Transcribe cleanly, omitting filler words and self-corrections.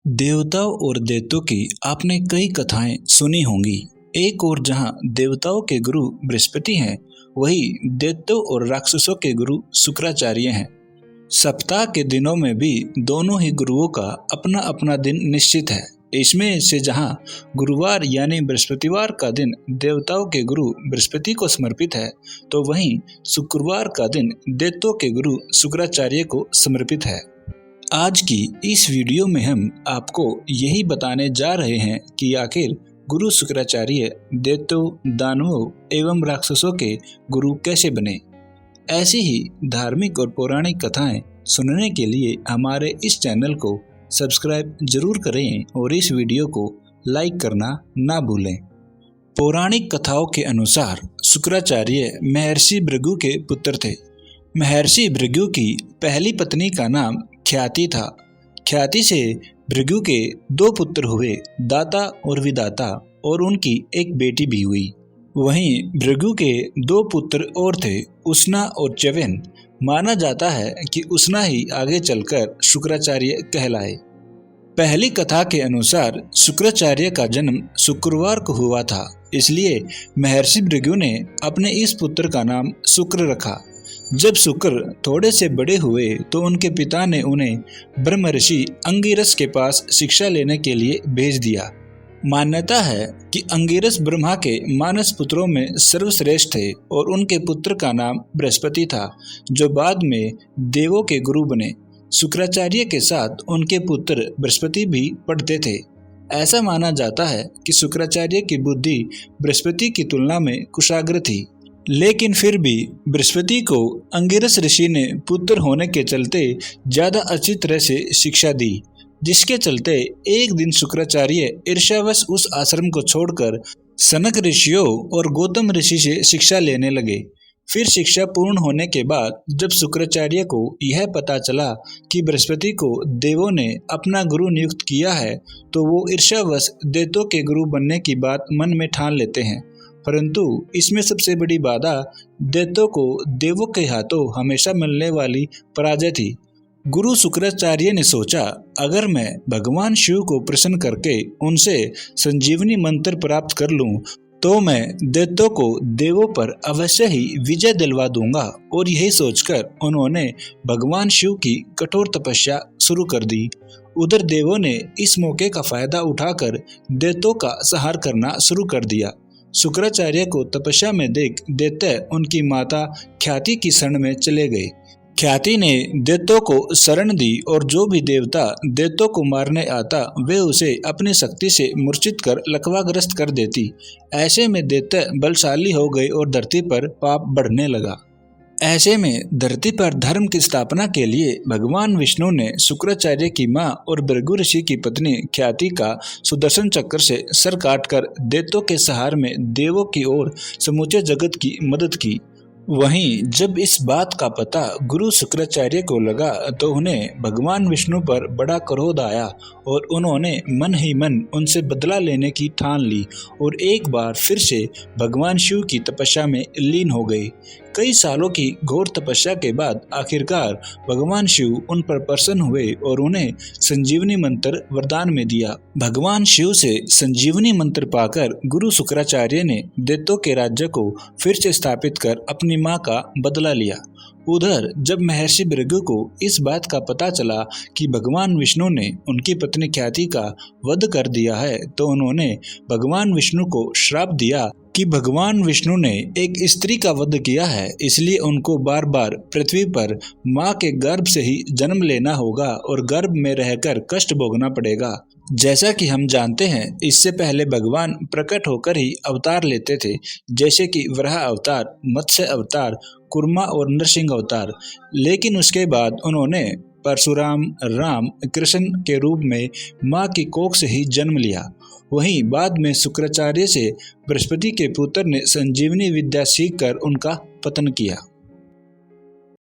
देवताओं और दैत्यों की आपने कई कथाएं सुनी होंगी। एक और जहां देवताओं के गुरु बृहस्पति हैं, वही दैत्यों और राक्षसों के गुरु शुक्राचार्य हैं। सप्ताह के दिनों में भी दोनों ही गुरुओं का अपना अपना दिन निश्चित है। इसमें से जहां गुरुवार यानी बृहस्पतिवार का दिन देवताओं के गुरु बृहस्पति को समर्पित है, तो वहीं शुक्रवार का दिन दैत्यों के गुरु शुक्राचार्य को समर्पित है। आज की इस वीडियो में हम आपको यही बताने जा रहे हैं कि आखिर गुरु शुक्राचार्य दैत्यों, दानवों एवं राक्षसों के गुरु कैसे बने। ऐसी ही धार्मिक और पौराणिक कथाएं सुनने के लिए हमारे इस चैनल को सब्सक्राइब जरूर करें और इस वीडियो को लाइक करना ना भूलें। पौराणिक कथाओं के अनुसार शुक्राचार्य महर्षि भृगु के पुत्र थे। महर्षि भृगु की पहली पत्नी का नाम ख्याति था। ख्याति से भृगु के दो पुत्र हुए, दाता और विदाता, और उनकी एक बेटी भी हुई। वहीं भृगु के दो पुत्र और थे, उष्णा और च्यवन। माना जाता है कि उष्णा ही आगे चलकर शुक्राचार्य कहलाए। पहली कथा के अनुसार शुक्राचार्य का जन्म शुक्रवार को हुआ था, इसलिए महर्षि भृगु ने अपने इस पुत्र का नाम शुक्र रखा। जब शुक्र थोड़े से बड़े हुए तो उनके पिता ने उन्हें ब्रह्म ऋषि अंगिरस के पास शिक्षा लेने के लिए भेज दिया। मान्यता है कि अंगिरस ब्रह्मा के मानस पुत्रों में सर्वश्रेष्ठ थे और उनके पुत्र का नाम बृहस्पति था, जो बाद में देवों के गुरु बने। शुक्राचार्य के साथ उनके पुत्र बृहस्पति भी पढ़ते थे। ऐसा माना जाता है कि शुक्राचार्य की बुद्धि बृहस्पति की तुलना में कुशाग्र थी, लेकिन फिर भी बृहस्पति को अंगिरस ऋषि ने पुत्र होने के चलते ज्यादा अच्छी तरह से शिक्षा दी, जिसके चलते एक दिन शुक्राचार्य ईर्ष्यावश उस आश्रम को छोड़कर सनक ऋषियों और गौतम ऋषि से शिक्षा लेने लगे। फिर शिक्षा पूर्ण होने के बाद जब शुक्राचार्य को यह पता चला कि बृहस्पति को देवों ने अपना गुरु नियुक्त किया है, तो वो ईर्ष्यावश दैत्यों के गुरु बनने की बात मन में ठान लेते हैं। परंतु इसमें सबसे बड़ी बाधा दैत्यों को देवों के हाथों हमेशा मिलने वाली पराजय थी। गुरु शुक्राचार्य ने सोचा, अगर मैं भगवान शिव को प्रसन्न करके उनसे संजीवनी मंत्र प्राप्त कर लूं, तो मैं दैत्यों को देवों पर अवश्य ही विजय दिलवा दूंगा। और यही सोचकर उन्होंने भगवान शिव की कठोर तपस्या शुरू कर दी। उधर देवों ने इस मौके का फायदा उठाकर दैत्यों का संहार करना शुरू कर दिया। शुक्राचार्य को तपस्या में देख दैत्य उनकी माता ख्याति की शरण में चले गए। ख्याति ने दैत्यों को शरण दी और जो भी देवता दैत्यों को मारने आता, वे उसे अपनी शक्ति से मूर्छित कर लकवाग्रस्त कर देती। ऐसे में दैत्य बलशाली हो गए और धरती पर पाप बढ़ने लगा। ऐसे में धरती पर धर्म की स्थापना के लिए भगवान विष्णु ने शुक्राचार्य की मां और भृगु ऋषि की पत्नी ख्याति का सुदर्शन चक्र से सर काटकर दैत्यों के सहार में देवों की ओर समूचे जगत की मदद की। वहीं जब इस बात का पता गुरु शुक्राचार्य को लगा, तो उन्हें भगवान विष्णु पर बड़ा क्रोध आया और उन्होंने मन ही मन उनसे बदला लेने की ठान ली और एक बार फिर से भगवान शिव की तपस्या में लीन हो गए। कई सालों की घोर तपस्या के बाद आखिरकार भगवान शिव उन पर प्रसन्न हुए और उन्हें संजीवनी मंत्र वरदान में दिया। भगवान शिव से संजीवनी मंत्र पाकर गुरु शुक्राचार्य ने दैत्यों के राज्य को फिर से स्थापित कर अपनी मां का बदला लिया। उधर जब महर्षि भृगु को इस बात का पता चला कि भगवान विष्णु ने उनकी पत्नी ख्याति का वध कर दिया है, तो उन्होंने भगवान विष्णु को श्राप दिया कि भगवान विष्णु ने एक स्त्री का वध किया है, इसलिए उनको बार बार पृथ्वी पर मां के गर्भ से ही जन्म लेना होगा और गर्भ में रहकर कष्ट भोगना पड़ेगा। जैसा कि हम जानते हैं, इससे पहले भगवान प्रकट होकर ही अवतार लेते थे, जैसे कि वराह अवतार, मत्स्य अवतार, कुर्मा और नरसिंह अवतार। लेकिन उसके बाद उन्होंने परशुराम, राम, कृष्ण के रूप में मां की कोख से ही जन्म लिया। वहीं बाद में शुक्राचार्य से बृहस्पति के पुत्र ने संजीवनी विद्या सीखकर उनका पतन किया।